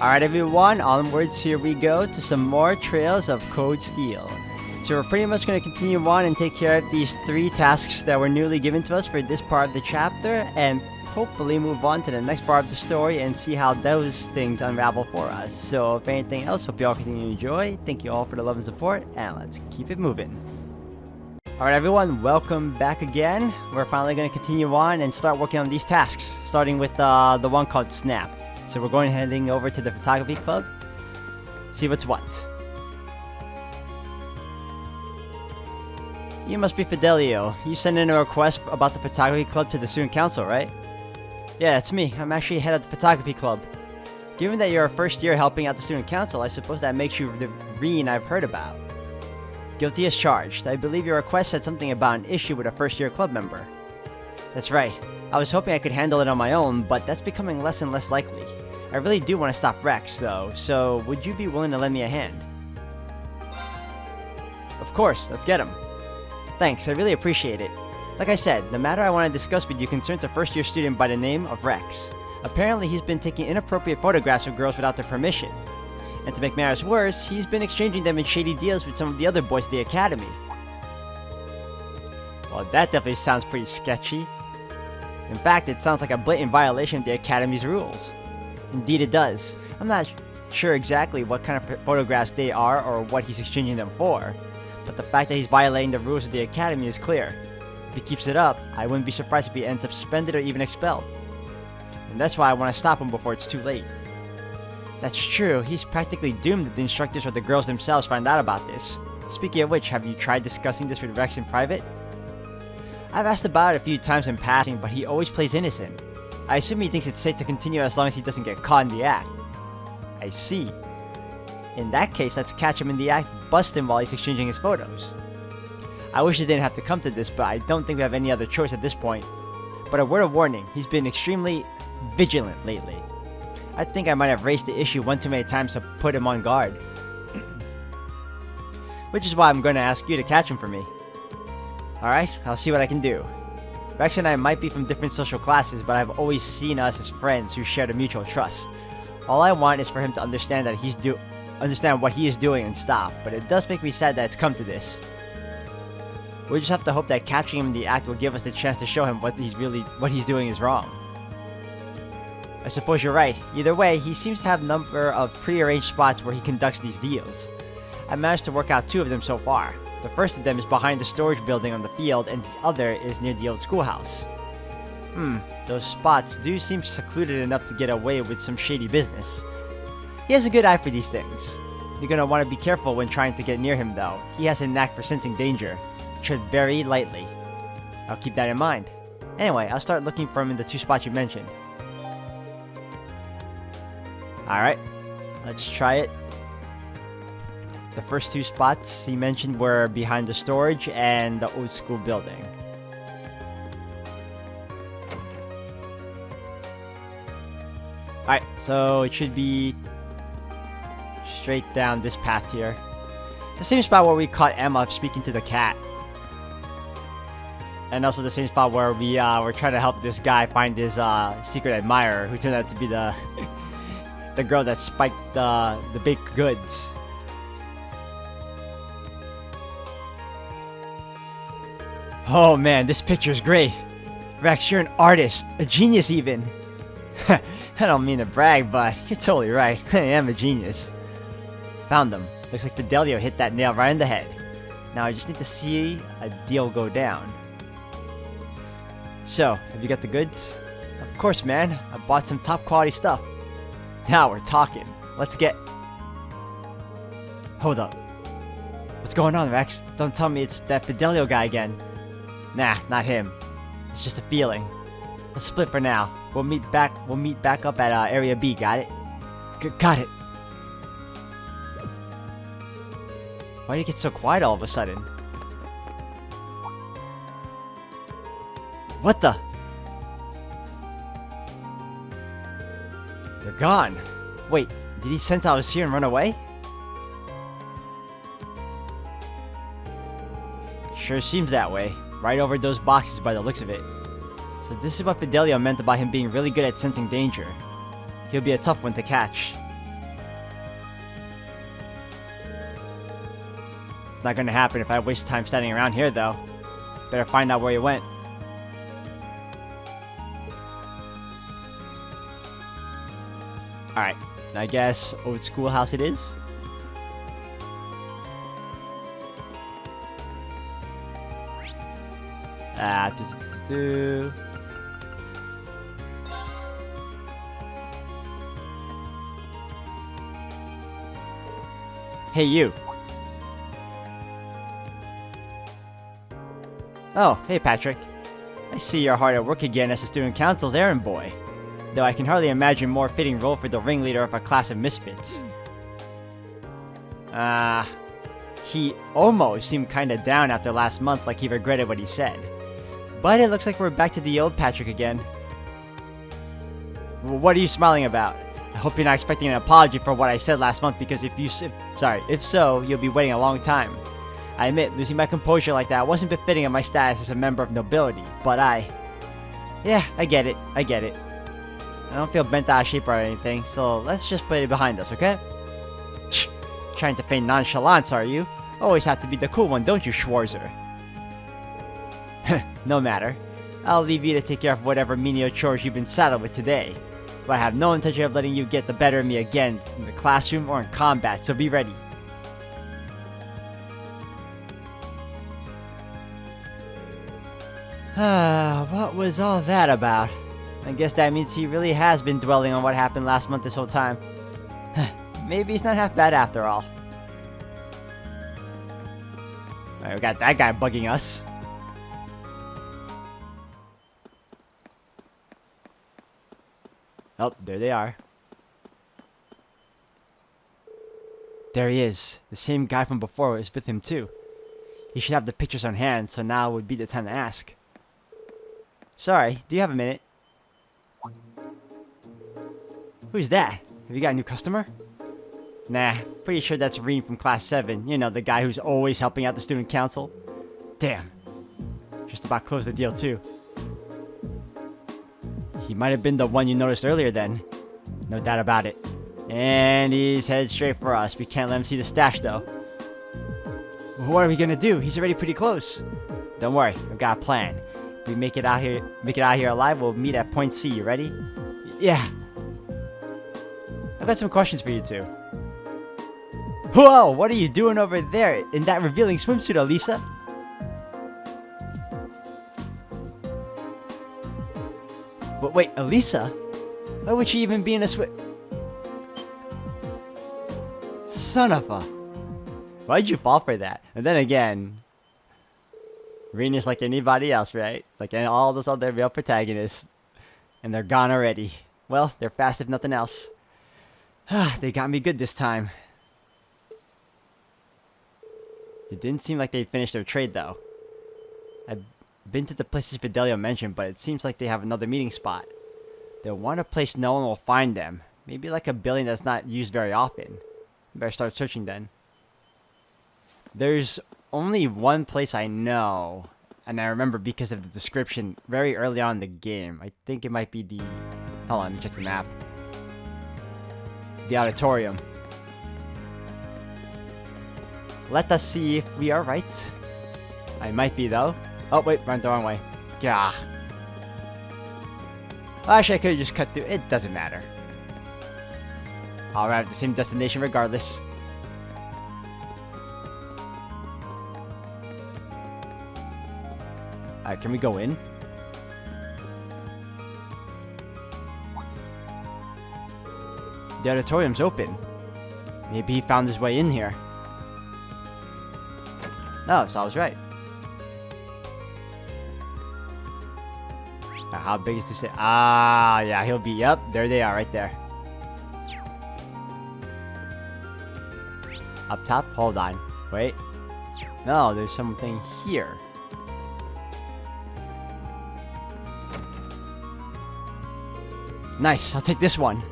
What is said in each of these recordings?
Alright everyone, onwards here we go to some more Trails of Cold Steel. So we're pretty much going to continue on and take care of these 3 tasks that were newly given to us for this part of the chapter, and hopefully move on to the next part of the story and see how those things unravel for us. So if anything else, hope you all continue to enjoy. Thank you all for the love and support, and let's keep it moving. Alright everyone, welcome back again. We're finally going to continue on and start working on these tasks, starting with the one called Snap. So we're heading over to the photography club, see what's what. You must be Fidelio. You sent in a request about the photography club to the student council, right? Yeah, it's me. I'm actually head of the photography club. Given that you're a first year helping out the student council, I suppose that makes you the Reen I've heard about. Guilty as charged. I believe your request said something about an issue with a first year club member. That's right. I was hoping I could handle it on my own, but that's becoming less and less likely. I really do want to stop Rex, though, so would you be willing to lend me a hand? Of course, let's get him. Thanks, I really appreciate it. Like I said, the matter I want to discuss with you concerns a first-year student by the name of Rex. Apparently, he's been taking inappropriate photographs of girls without their permission. And to make matters worse, he's been exchanging them in shady deals with some of the other boys at the academy. Well, that definitely sounds pretty sketchy. In fact, it sounds like a blatant violation of the Academy's rules. Indeed it does. I'm not sure exactly what kind of photographs they are or what he's exchanging them for, but the fact that he's violating the rules of the Academy is clear. If he keeps it up, I wouldn't be surprised if he ends up suspended or even expelled. And that's why I want to stop him before it's too late. That's true, he's practically doomed if the instructors or the girls themselves find out about this. Speaking of which, have you tried discussing this with Rex in private? I've asked about it a few times in passing, but he always plays innocent. I assume he thinks it's safe to continue as long as he doesn't get caught in the act. I see. In that case, let's catch him in the act, bust him while he's exchanging his photos. I wish it didn't have to come to this, but I don't think we have any other choice at this point. But a word of warning, he's been extremely vigilant lately. I think I might have raised the issue one too many times to put him on guard. Which is why I'm going to ask you to catch him for me. Alright, I'll see what I can do. Rex and I might be from different social classes, but I've always seen us as friends who share a mutual trust. All I want is for him to understand that understand what he is doing and stop, but it does make me sad that it's come to this. We just have to hope that catching him in the act will give us the chance to show him what he's doing is wrong. I suppose you're right. Either way, he seems to have a number of pre-arranged spots where he conducts these deals. I managed to work out 2 of them so far. The first of them is behind the storage building on the field, and the other is near the old schoolhouse. Those spots do seem secluded enough to get away with some shady business. He has a good eye for these things. You're gonna want to be careful when trying to get near him though. He has a knack for sensing danger. Tread very lightly. I'll keep that in mind. Anyway, I'll start looking for him in the 2 spots you mentioned. Alright, let's try it. The first 2 spots he mentioned were behind the storage and the old school building. Alright, so it should be straight down this path here. The same spot where we caught Emma speaking to the cat. And also the same spot where we were trying to help this guy find his secret admirer, who turned out to be the the girl that spiked the baked goods. Oh man, this picture's great. Rex, you're an artist, a genius even. I don't mean to brag, but you're totally right. I am a genius. Found them. Looks like Fidelio hit that nail right in the head. Now I just need to see a deal go down. So, have you got the goods? Of course, man. I bought some top quality stuff. Now we're talking. Let's get... Hold up. What's going on, Rex? Don't tell me it's that Fidelio guy again. Nah, not him. It's just a feeling. Let's split for now. We'll meet back up at Area B, got it? Got it. Why do you get so quiet all of a sudden? What the? They're gone. Wait, did he sense I was here and run away? Sure seems that way. Right over those boxes by the looks of it. So this is what Fidelio meant about him being really good at sensing danger. He'll be a tough one to catch. It's not gonna happen if I waste time standing around here, though. Better find out where he went. Alright, I guess old schoolhouse it is. Hey, you. Oh, hey, Patrick. I see you're hard at work again as the student council's errand boy. Though I can hardly imagine a more fitting role for the ringleader of a class of misfits. He almost seemed kinda down after last month, like he regretted what he said. But it looks like we're back to the old Patrick again. What are you smiling about? I hope you're not expecting an apology for what I said last month, because if so, you'll be waiting a long time. I admit, losing my composure like that wasn't befitting of my status as a member of nobility, but yeah, I get it. I don't feel bent out of shape or anything, so let's just put it behind us, okay? Trying to feign nonchalance, are you? Always have to be the cool one, don't you, Schwarzer? No matter. I'll leave you to take care of whatever menial chores you've been saddled with today. But I have no intention of letting you get the better of me again in the classroom or in combat, so be ready. What was all that about? I guess that means he really has been dwelling on what happened last month this whole time. Maybe he's not half bad after all. Alright, we got that guy bugging us. Oh, there they are. There he is. The same guy from before was with him too. He should have the pictures on hand, so now would be the time to ask. Sorry, do you have a minute? Who's that? Have you got a new customer? Nah, pretty sure that's Reen from Class 7. You know, the guy who's always helping out the student council. Damn. Just about closed the deal too. He might have been the one you noticed earlier then. No doubt about it. And he's headed straight for us. We can't let him see the stash though. What are we gonna do? He's already pretty close. Don't worry, I've got a plan. If we make it out here alive, we'll meet at point C. You ready? Yeah. I've got some questions for you two. Whoa! What are you doing over there in that revealing swimsuit, Elisa? But wait, Elisa? Why would she even be in a Son of a... Why'd you fall for that? And then again... Reen is like anybody else, right? Like all those other male protagonists. And they're gone already. Well, they're fast if nothing else. They got me good this time. It didn't seem like they finished their trade, though. I've been to the places Fidelio mentioned, but it seems like they have another meeting spot. They'll want a place no one will find them. Maybe like a building that's not used very often. Better start searching then. There's only one place I know, and I remember because of the description very early on in the game. I think it might be the... Hold on, let me check the map. The auditorium. Let us see if we are right. I might be, though. Oh, wait, went the wrong way. Gah. Actually, I could have just cut through. It doesn't matter. I'll arrive at the same destination regardless. Alright, can we go in? The auditorium's open. Maybe he found his way in here. No, so I was right. How big is this? Ah, yeah, he'll be up. There they are, right there. Up top? Hold on. Wait. No, there's something here. Nice, I'll take this one.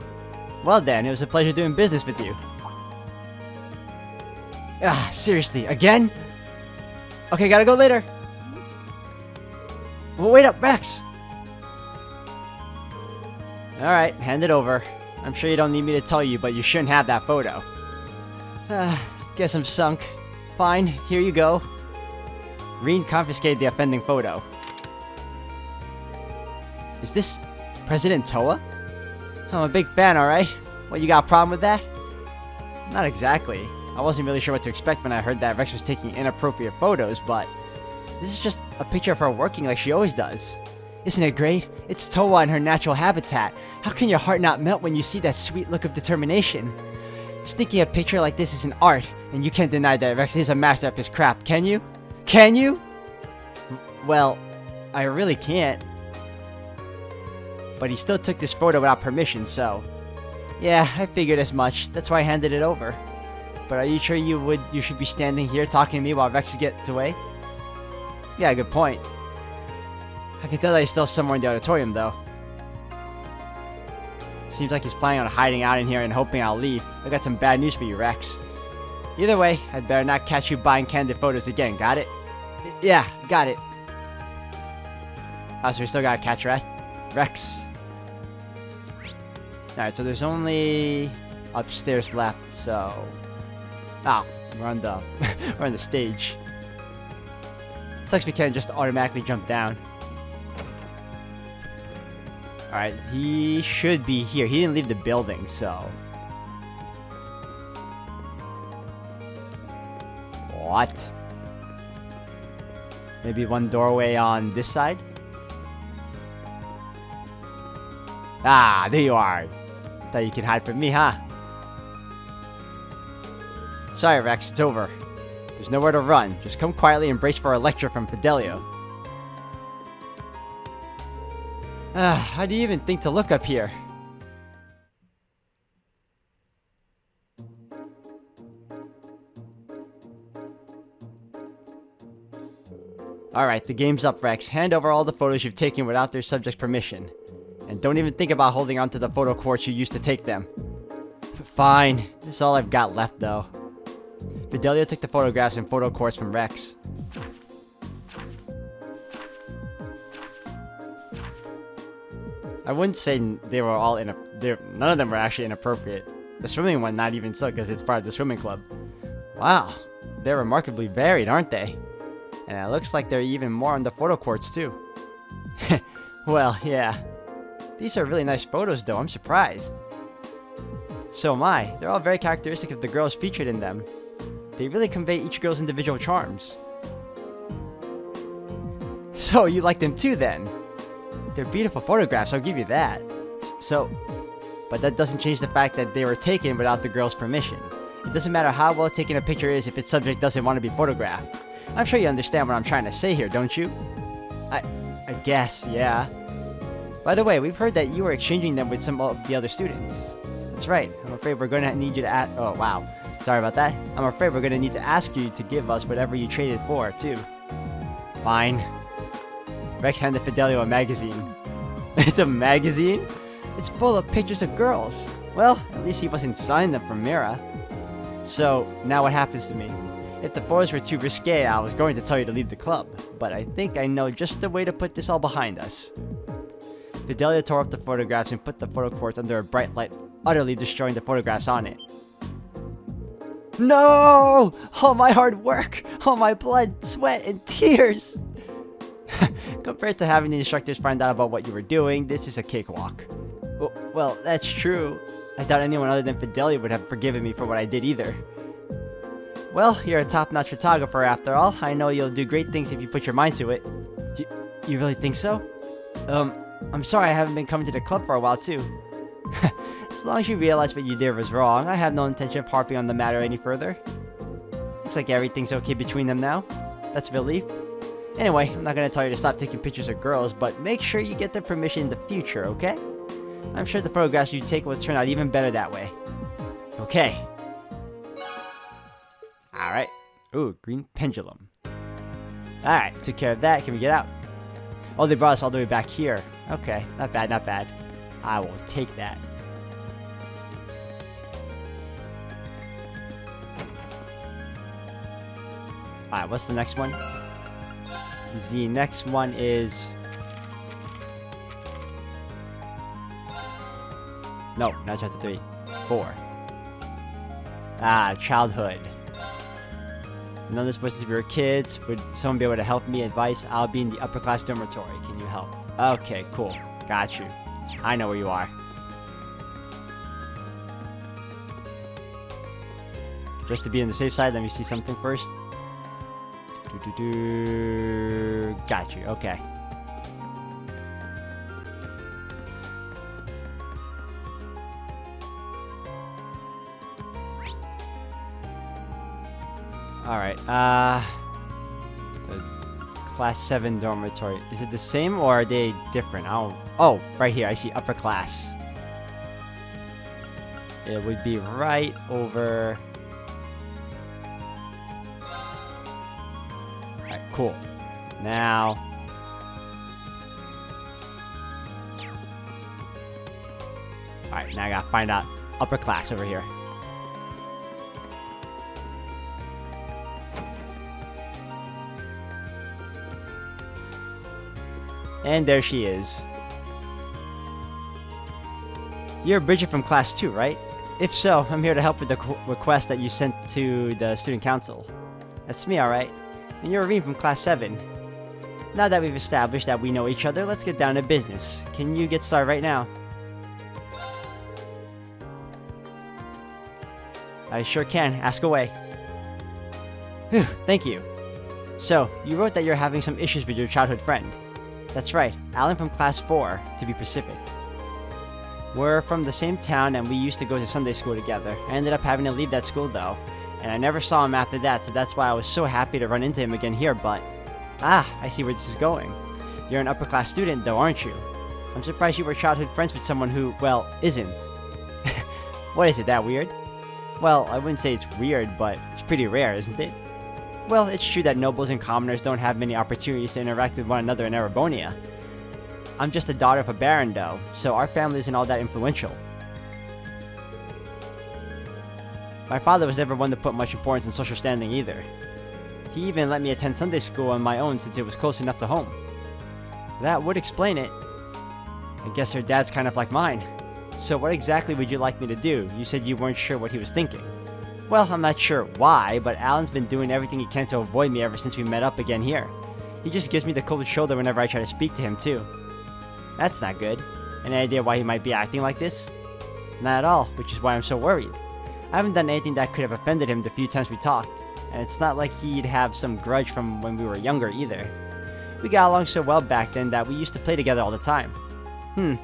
Well then, it was a pleasure doing business with you. Ah, seriously, again? Okay, gotta go later. Well, wait up, Max. Alright, hand it over. I'm sure you don't need me to tell you, but you shouldn't have that photo. Guess I'm sunk. Fine, here you go. Reen confiscated the offending photo. Is this President Toa? I'm a big fan, alright? What, you got a problem with that? Not exactly. I wasn't really sure what to expect when I heard that Rex was taking inappropriate photos, but this is just a picture of her working like she always does. Isn't it great? It's Toa in her natural habitat. How can your heart not melt when you see that sweet look of determination? Sneaking a picture like this is an art, and you can't deny that Rex is a master of his craft, can you? Can you? Well, I really can't. But he still took this photo without permission, so... Yeah, I figured as much. That's why I handed it over. But are you sure you should be standing here talking to me while Rex gets away? Yeah, good point. I can tell that he's still somewhere in the auditorium, though. Seems like he's planning on hiding out in here and hoping I'll leave. I got some bad news for you, Rex. Either way, I'd better not catch you buying candid photos again, got it? Yeah, got it. Oh, so we still gotta catch Rex. Alright, so there's only upstairs left, so... Ah, we're on the we're on the stage. Sucks we can't just automatically jump down. Alright, he should be here. He didn't leave the building, so... What? Maybe one doorway on this side? Ah, there you are. Thought you could hide from me, huh? Sorry, Rex, it's over. There's nowhere to run. Just come quietly and brace for a lecture from Fidelio. How do you even think to look up here? Alright, the game's up, Rex. Hand over all the photos you've taken without their subject's permission. And don't even think about holding onto the photo quartz you used to take them. Fine. This is all I've got left, though. Fidelio took the photographs and photo quartz from Rex. I wouldn't say they were all none of them were actually inappropriate. The swimming one not even so, because it's part of the swimming club. Wow, they're remarkably varied, aren't they? And it looks like they're even more on the photo quartz too. Well, yeah. These are really nice photos though, I'm surprised. So am I. They're all very characteristic of the girls featured in them. They really convey each girl's individual charms. So, you like them too then? They're beautiful photographs, I'll give you that. But that doesn't change the fact that they were taken without the girl's permission. It doesn't matter how well taken a picture is if its subject doesn't want to be photographed. I'm sure you understand what I'm trying to say here, don't you? I guess, yeah. By the way, we've heard that you were exchanging them with some of the other students. That's right. I'm afraid we're going to need you to ask... Oh, wow. Sorry about that. I'm afraid we're going to need to ask you to give us whatever you traded for, too. Fine. Rex handed Fidelio a magazine. It's a magazine? It's full of pictures of girls. Well, at least he wasn't signing them from Mira. So, now what happens to me? If the photos were too risque, I was going to tell you to leave the club. But I think I know just the way to put this all behind us. Fidelio tore up the photographs and put the photo quartz under a bright light, utterly destroying the photographs on it. No! All my hard work! All my blood, sweat, and tears! Compared to having the instructors find out about what you were doing, this is a cakewalk. Well, that's true. I doubt anyone other than Fidelio would have forgiven me for what I did either. Well, you're a top-notch photographer after all. I know you'll do great things if you put your mind to it. You really think so? I'm sorry I haven't been coming to the club for a while too. As long as you realize what you did was wrong, I have no intention of harping on the matter any further. Looks like everything's okay between them now. That's a relief. Anyway, I'm not gonna tell you to stop taking pictures of girls, but make sure you get their permission in the future, okay? I'm sure the photographs you take will turn out even better that way. Okay. Alright. Ooh, green pendulum. Alright, took care of that. Can we get out? Oh, they brought us all the way back here. Okay, not bad, not bad. I will take that. Alright, what's the next one? The next one is... No, not chapter 3. 4. Ah, childhood. None of this was if we were kids. Would someone be able to help me? Advice? I'll be in the upper class dormitory. Can you help? Okay, cool. Got you. I know where you are. Just to be on the safe side, let me see something first. Got you. Okay. Alright, the class 7 dormitory. Is it the same or are they different? Oh, right here. I see upper class. It would be right over... Alright, cool. Now... Alright, now I gotta find out upper class over here. And there she is. You're Bridget from class 2, right? If so, I'm here to help with the request that you sent to the student council. That's me, alright. And you're Irene from class 7. Now that we've established that we know each other, let's get down to business. Can you get started right now? I sure can. Ask away. Whew, thank you. So, you wrote that you're having some issues with your childhood friend. That's right, Alan from class 4, to be specific. We're from the same town and we used to go to Sunday school together. I ended up having to leave that school though, and I never saw him after that, so that's why I was so happy to run into him again here, but... I see where this is going. You're an upper class student though, aren't you? I'm surprised you were childhood friends with someone who, well, isn't. What is it, that weird? Well, I wouldn't say it's weird, but it's pretty rare, isn't it? Well, it's true that nobles and commoners don't have many opportunities to interact with one another in Erebonia. I'm just the daughter of a baron, though, so our family isn't all that influential. My father was never one to put much importance in social standing either. He even let me attend Sunday school on my own since it was close enough to home. That would explain it. I guess her dad's kind of like mine. So what exactly would you like me to do? You said you weren't sure what he was thinking. Well, I'm not sure why, but Alan's been doing everything he can to avoid me ever since we met up again here. He just gives me the cold shoulder whenever I try to speak to him, too. That's not good. Any idea why he might be acting like this? Not at all, which is why I'm so worried. I haven't done anything that could have offended him the few times we talked, and it's not like he'd have some grudge from when we were younger either. We got along so well back then that we used to play together all the time. It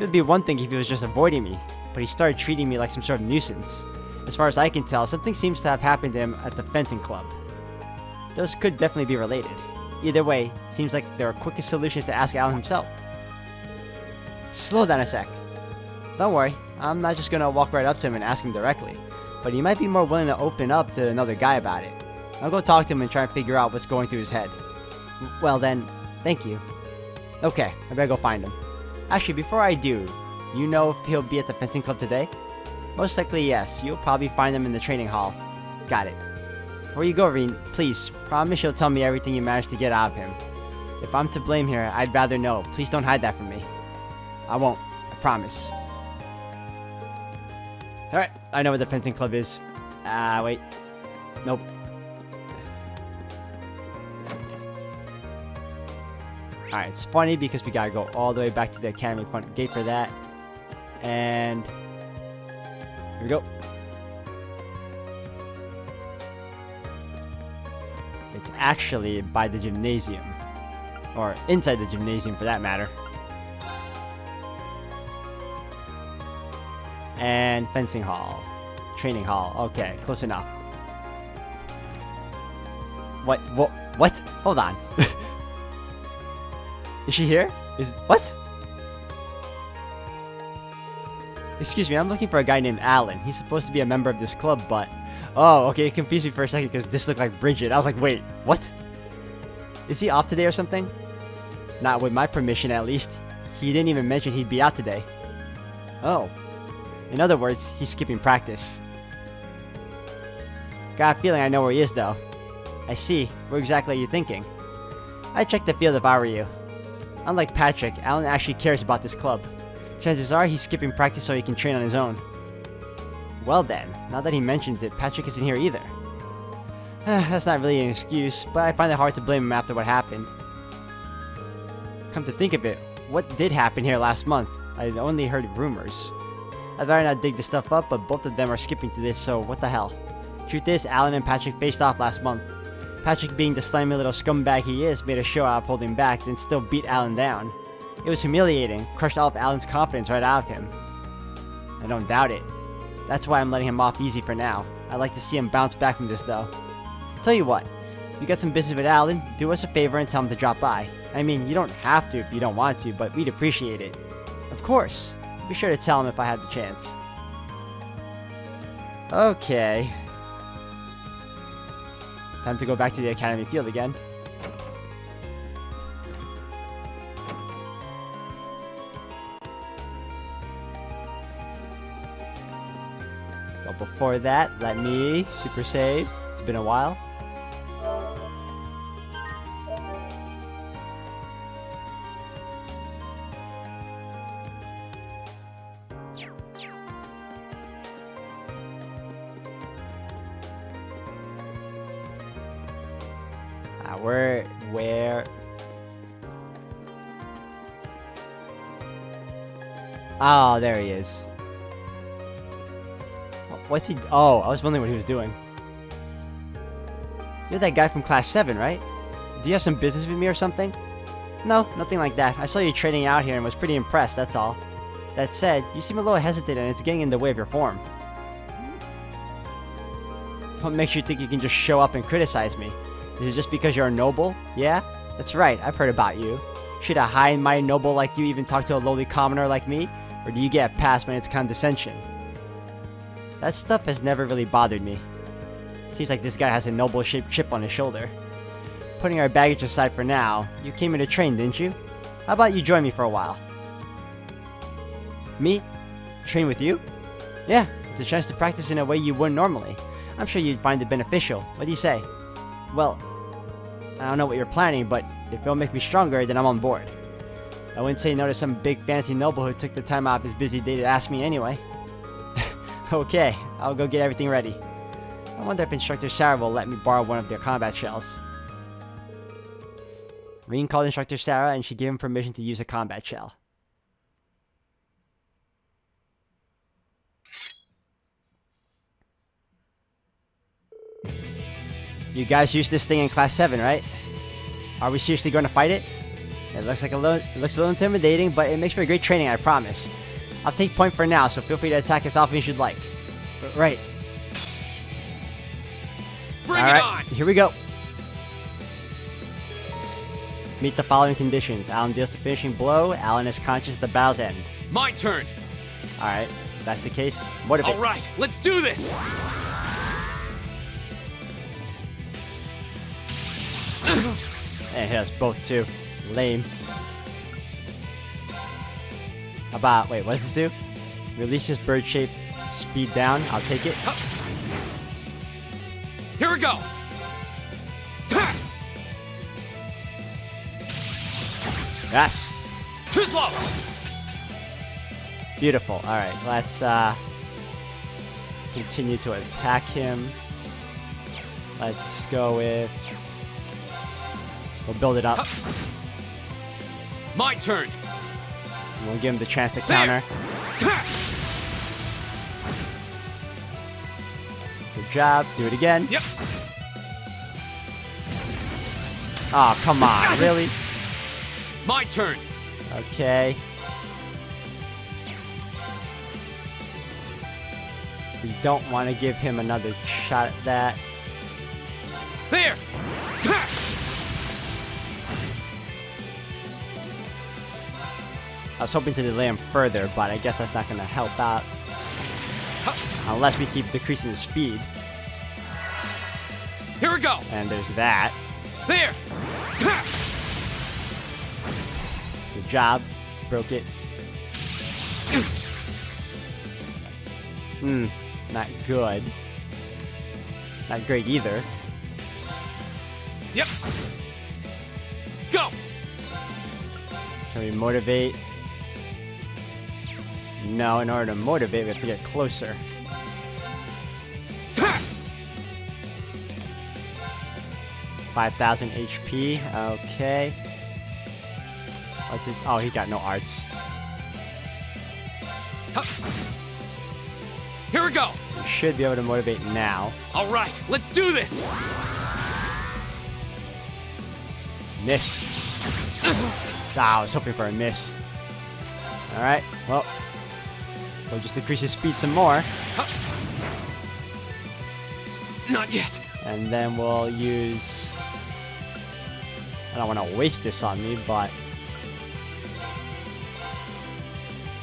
would be one thing if he was just avoiding me, but he started treating me like some sort of nuisance. As far as I can tell, something seems to have happened to him at the fencing club. Those could definitely be related. Either way, seems like there are quickest solutions to ask Alan himself. Slow down a sec. Don't worry, I'm not just gonna walk right up to him and ask him directly, but he might be more willing to open up to another guy about it. I'll go talk to him and try and figure out what's going through his head. Well then, thank you. Okay, I better go find him. Actually, before I do, you know if he'll be at the fencing club today? Most likely yes, you'll probably find him in the training hall. Got it. Before you go, Reen, please, promise you'll tell me everything you managed to get out of him. If I'm to blame here, I'd rather know. Please don't hide that from me. I won't. I promise. Alright, I know where the fencing club is. Wait. Nope. Alright, it's funny because we gotta go all the way back to the academy front gate for that. And... here we go. It's actually by the gymnasium. Or inside the gymnasium for that matter. And fencing hall. Training hall. Okay, close enough. What? What? Hold on. Is she here? What? Excuse me, I'm looking for a guy named Alan. He's supposed to be a member of this club, but... oh, okay, it confused me for a second because this looked like Bridget. I was like, wait, what? Is he off today or something? Not with my permission, at least. He didn't even mention he'd be out today. Oh. In other words, he's skipping practice. Got a feeling I know where he is, though. I see. What exactly are you thinking? I'd check the field if I were you. Unlike Patrick, Alan actually cares about this club. Chances are he's skipping practice so he can train on his own. Well then, now that he mentions it, Patrick isn't here either. That's not really an excuse, but I find it hard to blame him after what happened. Come to think of it, what did happen here last month? I only heard rumors. I'd rather not dig this stuff up, but both of them are skipping to this, so what the hell. Truth is, Alan and Patrick faced off last month. Patrick, being the slimy little scumbag he is, made a show out of holding back, then still beat Alan down. It was humiliating, crushed all of Alan's confidence right out of him. I don't doubt it. That's why I'm letting him off easy for now. I'd like to see him bounce back from this though. Tell you what, if you got some business with Alan, do us a favor and tell him to drop by. I mean, you don't have to if you don't want to, but we'd appreciate it. Of course. Be sure to tell him if I had the chance. Okay. Time to go back to the academy field again. But before that, let me super save. It's been a while. Where? Oh, there he is. What's he? Oh, I was wondering what he was doing. You're that guy from class 7, right? Do you have some business with me or something? No, nothing like that. I saw you training out here and was pretty impressed, that's all. That said, you seem a little hesitant and it's getting in the way of your form. What makes you think you can just show up and criticize me? Is it just because you're a noble? Yeah? That's right, I've heard about you. Should a high and mighty noble like you even talk to a lowly commoner like me? Or do you get a pass when it's condescension? That stuff has never really bothered me. Seems like this guy has a noble-shaped chip on his shoulder. Putting our baggage aside for now, you came here to train, didn't you? How about you join me for a while? Me? Train with you? Yeah, it's a chance to practice in a way you wouldn't normally. I'm sure you'd find it beneficial. What do you say? Well, I don't know what you're planning, but if it'll make me stronger, then I'm on board. I wouldn't say no to some big fancy noble who took the time out of his busy day to ask me anyway. Okay, I'll go get everything ready. I wonder if Instructor Sarah will let me borrow one of their combat shells. Reen called Instructor Sarah and she gave him permission to use a combat shell. You guys used this thing in class 7, right? Are we seriously going to fight it? It looks a little intimidating, but it makes for great training, I promise. I'll take point for now, so feel free to attack as often as you'd like. Right. Bring it on! Here we go. Meet the following conditions. Alan deals the finishing blow. Alan is conscious at the battle's end. My turn! Alright, if that's the case, motivate. Alright, let's do this! And it hit us both too. Lame. Wait, what does this do? Releases bird shape, speed down. I'll take it. Here we go! Yes! Too slow! Beautiful. Alright, let's continue to attack him. Let's go with... We'll build it up. My turn! We'll give him the chance to counter. Good job. Do it again. Yep. Oh, come on. Really? My turn! Okay. We don't want to give him another shot at that. There! I was hoping to delay him further, but I guess that's not going to help out. Unless we keep decreasing the speed. Here we go! And there's that. There! Good job. Broke it. Not good. Not great either. Yep! Go! Can we motivate? No, in order to motivate, we have to get closer. 5,000 HP. Okay. What's his? Oh, he got no arts. Huh. Here we go. You should be able to motivate now. All right, let's do this. Miss. Ah, I was hoping for a miss. All right. Well, we'll just increase his speed some more. Huh. Not yet. And then we'll use... I don't want to waste this on me, but...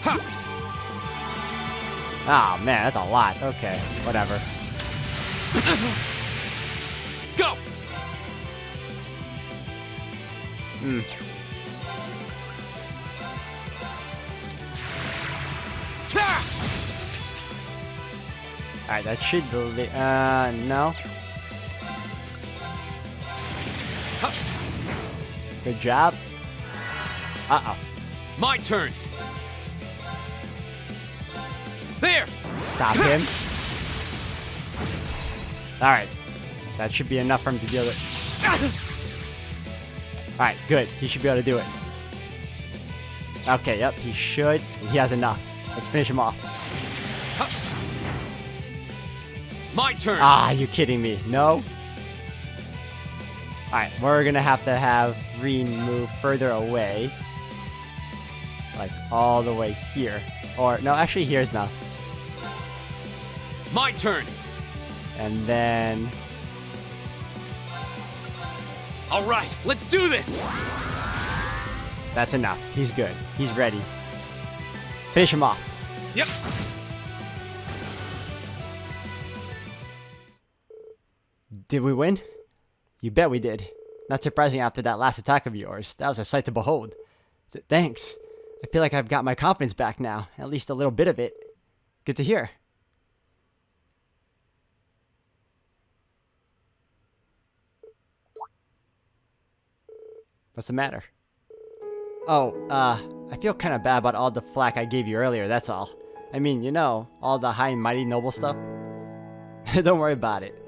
Ha! Oh, man, that's a lot. Okay, whatever. Go! Ta! Alright, that should be... no. Good job. Uh-oh. My turn. There! Stop him. Alright. That should be enough for him to deal with. Alright, good. He should be able to do it. Okay, yep, he should. He has enough. Let's finish him off. My turn. Ah, you kidding me? No? Alright, we're gonna have to have Green move further away. Like, all the way here. Or, no, actually, here's enough. My turn. And then... All right, let's do this. That's enough. He's good. He's ready. Finish him off. Yep. Did we win? You bet we did. Not surprising after that last attack of yours. That was a sight to behold. Thanks. I feel like I've got my confidence back now. At least a little bit of it. Good to hear. What's the matter? Oh, I feel kind of bad about all the flack I gave you earlier, that's all. I mean, you know, all the high and mighty noble stuff. Don't worry about it.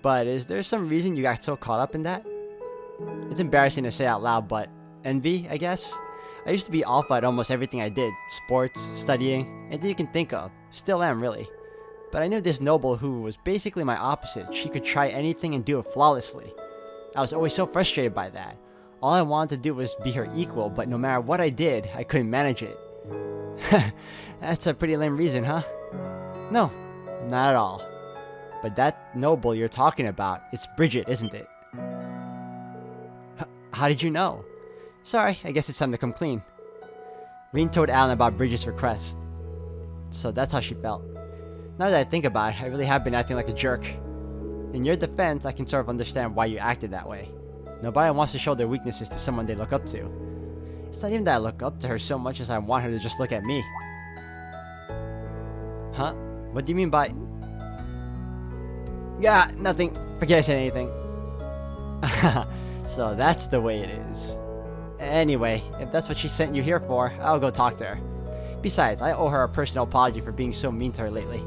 But is there some reason you got so caught up in that? It's embarrassing to say out loud, but envy, I guess? I used to be alpha at almost everything I did. Sports, studying, anything you can think of. Still am, really. But I knew this noble who was basically my opposite. She could try anything and do it flawlessly. I was always so frustrated by that. All I wanted to do was be her equal, but no matter what I did, I couldn't manage it. That's a pretty lame reason, huh? No, not at all. But that noble you're talking about, it's Bridget, isn't it? How did you know? Sorry, I guess it's time to come clean. Reen told Alan about Bridget's request. So that's how she felt. Now that I think about it, I really have been acting like a jerk. In your defense, I can sort of understand why you acted that way. Nobody wants to show their weaknesses to someone they look up to. It's not even that I look up to her so much as I want her to just look at me. Huh? What do you mean by... Yeah, nothing. Forget I said anything. So that's the way it is. Anyway, if that's what she sent you here for, I'll go talk to her. Besides, I owe her a personal apology for being so mean to her lately.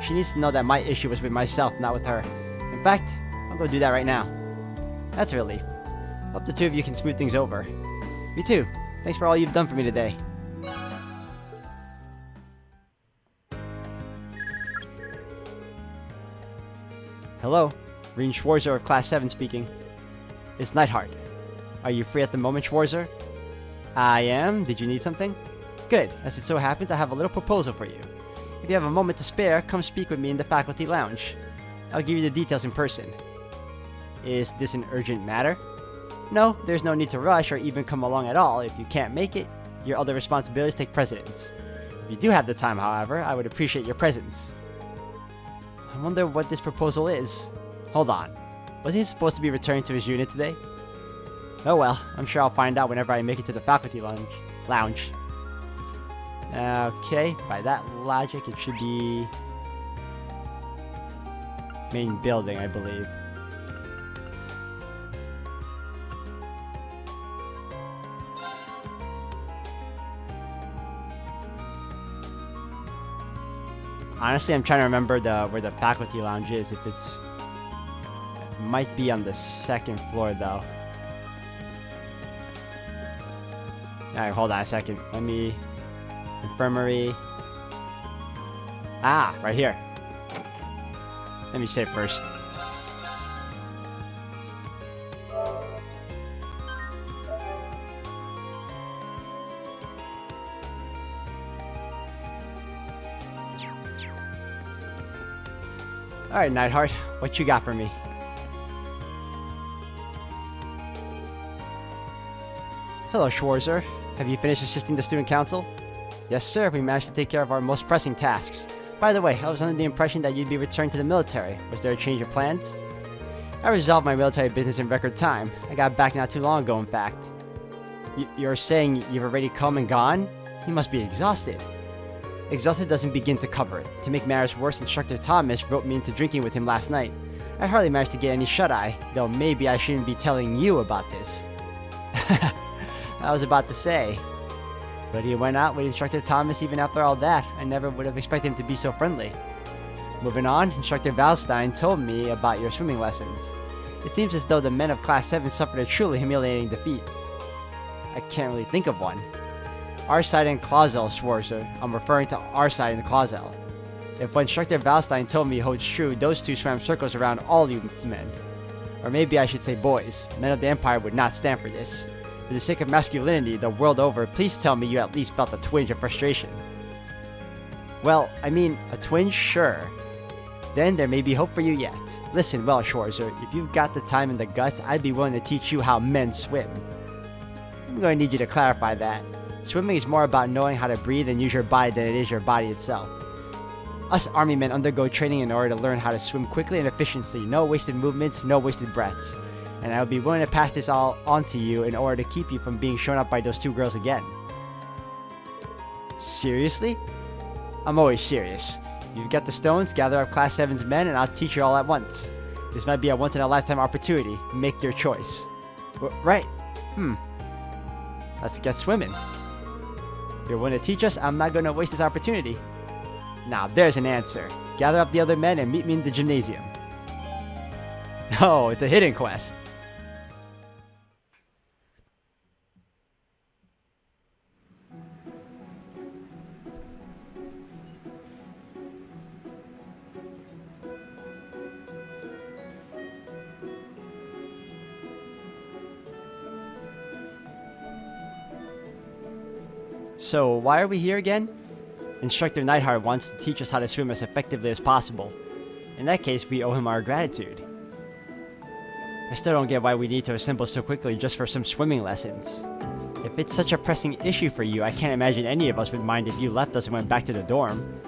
She needs to know that my issue was with myself, not with her. In fact, I'll go do that right now. That's a relief. Hope the two of you can smooth things over. Me too. Thanks for all you've done for me today. Hello, Reen Schwarzer of Class 7 speaking. It's Neidhart. Are you free at the moment, Schwarzer? I am. Did you need something? Good. As it so happens, I have a little proposal for you. If you have a moment to spare, come speak with me in the faculty lounge. I'll give you the details in person. Is this an urgent matter? No, there's no need to rush or even come along at all. If you can't make it, your other responsibilities take precedence. If you do have the time, however, I would appreciate your presence. I wonder what this proposal is. Hold on. Wasn't he supposed to be returning to his unit today? Oh well, I'm sure I'll find out whenever I make it to the faculty lounge. Okay, by that logic, it should be... main building, I believe. Honestly, I'm trying to remember where the faculty lounge is. If it's Might be on the second floor, though. Alright, hold on a second. Let me... Infirmary. Ah, right here. Let me save first. Alright, Nightheart, what you got for me? Hello, Schwarzer. Have you finished assisting the student council? Yes, sir. We managed to take care of our most pressing tasks. By the way, I was under the impression that you'd be returned to the military. Was there a change of plans? I resolved my military business in record time. I got back not too long ago, in fact. You're saying you've already come and gone? You must be exhausted. Exhausted doesn't begin to cover it. To make matters worse, Instructor Thomas roped me into drinking with him last night. I hardly managed to get any shut-eye, though maybe I shouldn't be telling you about this. I was about to say. But he went out with Instructor Thomas even after all that. I never would have expected him to be so friendly. Moving on, Instructor Valstein told me about your swimming lessons. It seems as though the men of Class 7 suffered a truly humiliating defeat. I can't really think of one. Arside and Clausel, Schwarzer. I'm referring to Arside and Clausel. If what Instructor Valstein told me holds true, those two swam circles around all you men. Or maybe I should say boys. Men of the Empire would not stand for this. For the sake of masculinity the world over, please tell me you at least felt a twinge of frustration. Well, I mean, a twinge, sure. Then there may be hope for you yet. Listen well, Schwarzer, if you've got the time and the guts, I'd be willing to teach you how men swim. I'm going to need you to clarify that. Swimming is more about knowing how to breathe and use your body than it is your body itself. Us army men undergo training in order to learn how to swim quickly and efficiently. No wasted movements, no wasted breaths. And I would be willing to pass this all on to you in order to keep you from being shown up by those two girls again. Seriously? I'm always serious. You've got the stones, gather up Class 7's men, and I'll teach you all at once. This might be a once-in-a-lifetime opportunity. Make your choice. Right. Let's get swimming. If you're willing to teach us, I'm not going to waste this opportunity. Now, there's an answer. Gather up the other men and meet me in the gymnasium. Oh, it's a hidden quest. So, why are we here again? Instructor Nightheart wants to teach us how to swim as effectively as possible. In that case, we owe him our gratitude. I still don't get why we need to assemble so quickly just for some swimming lessons. If it's such a pressing issue for you, I can't imagine any of us would mind if you left us and went back to the dorm.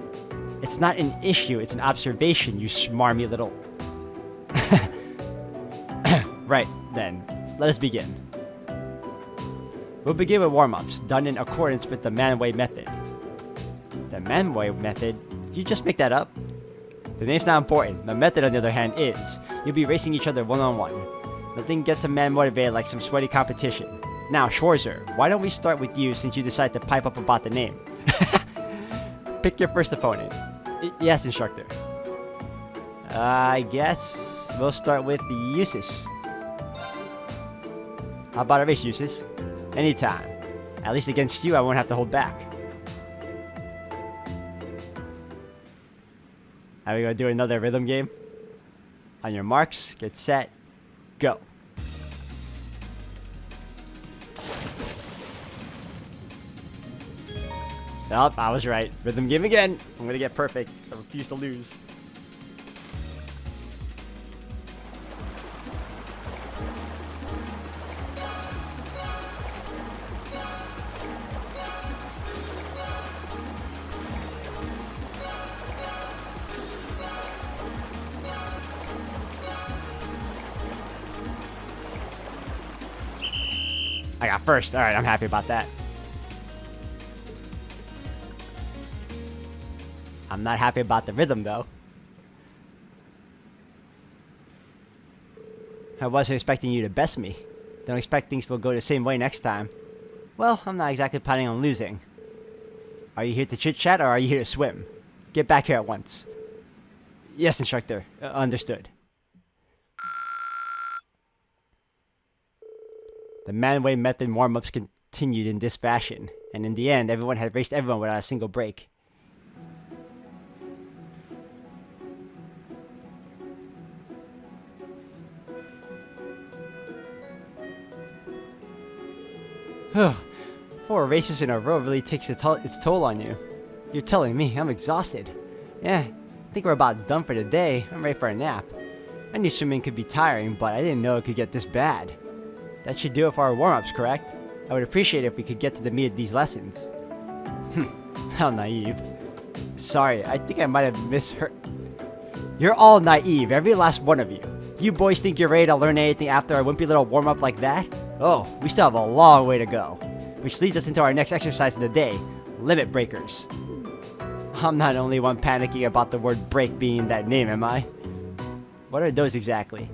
It's not an issue, it's an observation, you smarmy little... Right, then. Let us begin. We'll begin with warm-ups, done in accordance with the Manway method. The Manway method? Did you just make that up? The name's not important. The method, on the other hand, is. You'll be racing each other one-on-one. Nothing gets a man motivated like some sweaty competition. Now, Schwarzer, why don't we start with you since you decided to pipe up about the name? Pick your first opponent. Yes, instructor. I guess we'll start with Eustace. How about a race, Eustace? Anytime. At least against you, I won't have to hold back. Are we gonna do another rhythm game? On your marks, get set, go. Oh, I was right. Rhythm game again. I'm gonna get perfect. I refuse to lose. I got first. Alright, I'm happy about that. I'm not happy about the rhythm, though. I wasn't expecting you to best me. Don't expect things will go the same way next time. Well, I'm not exactly planning on losing. Are you here to chit-chat, or are you here to swim? Get back here at once. Yes, instructor. Understood. The man-way method warm-ups continued in this fashion, and in the end, everyone had raced everyone without a single break. Four races in a row really takes its toll on you. You're telling me I'm exhausted. Yeah, I think we're about done for the day. I'm ready for a nap. I knew swimming could be tiring, but I didn't know it could get this bad. That should do it for our warm-ups, correct? I would appreciate it if we could get to the meat of these lessons. How naive. Sorry, I think I might have misheard. You're all naive, every last one of you. You boys think you're ready to learn anything after a wimpy little warm-up like that? Oh, we still have a long way to go. Which leads us into our next exercise of the day, limit breakers. I'm not the only one panicking about the word break being in that name, am I? What are those exactly?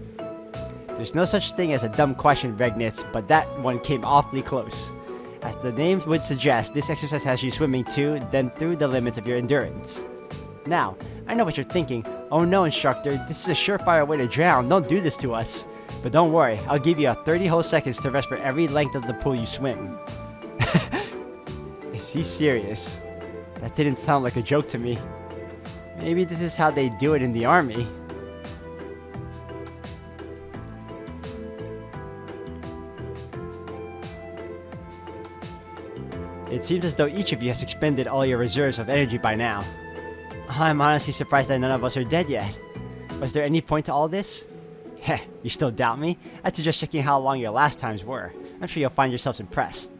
There's no such thing as a dumb question, Regnitz, but that one came awfully close. As the name would suggest, this exercise has you swimming to, then through the limits of your endurance. Now, I know what you're thinking. Oh no, instructor, this is a surefire way to drown. Don't do this to us. But don't worry, I'll give you 30 whole seconds to rest for every length of the pool you swim. Is he serious? That didn't sound like a joke to me. Maybe this is how they do it in the army. It seems as though each of you has expended all your reserves of energy by now. I'm honestly surprised that none of us are dead yet. Was there any point to all this? Heh, you still doubt me? I'd suggest checking how long your last times were. I'm sure you'll find yourselves impressed.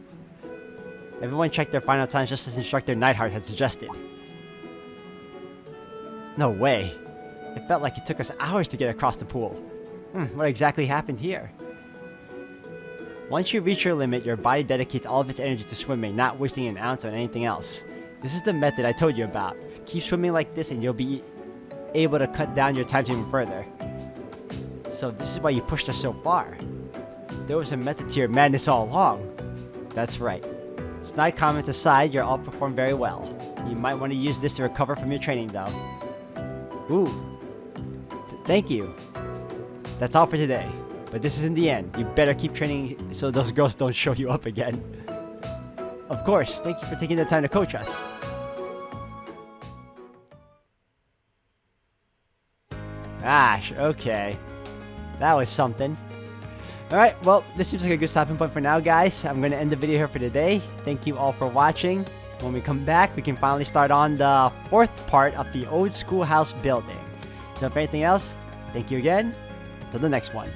Everyone checked their final times just as Instructor Neidhart had suggested. No way. It felt like it took us hours to get across the pool. What exactly happened here? Once you reach your limit, your body dedicates all of its energy to swimming, not wasting an ounce on anything else. This is the method I told you about. Keep swimming like this and you'll be able to cut down your times even further. So this is why you pushed us so far. There was a method to your madness all along. That's right. Snide comments aside, you're all performed very well. You might want to use this to recover from your training though. Ooh. Thank you. That's all for today. But this isn't the end. You better keep training so those girls don't show you up again. Of course, thank you for taking the time to coach us. Gosh, okay. That was something. Alright, well, this seems like a good stopping point for now, guys. I'm going to end the video here for today. Thank you all for watching. When we come back, we can finally start on the fourth part of the old schoolhouse building. So if anything else, thank you again. Until the next one.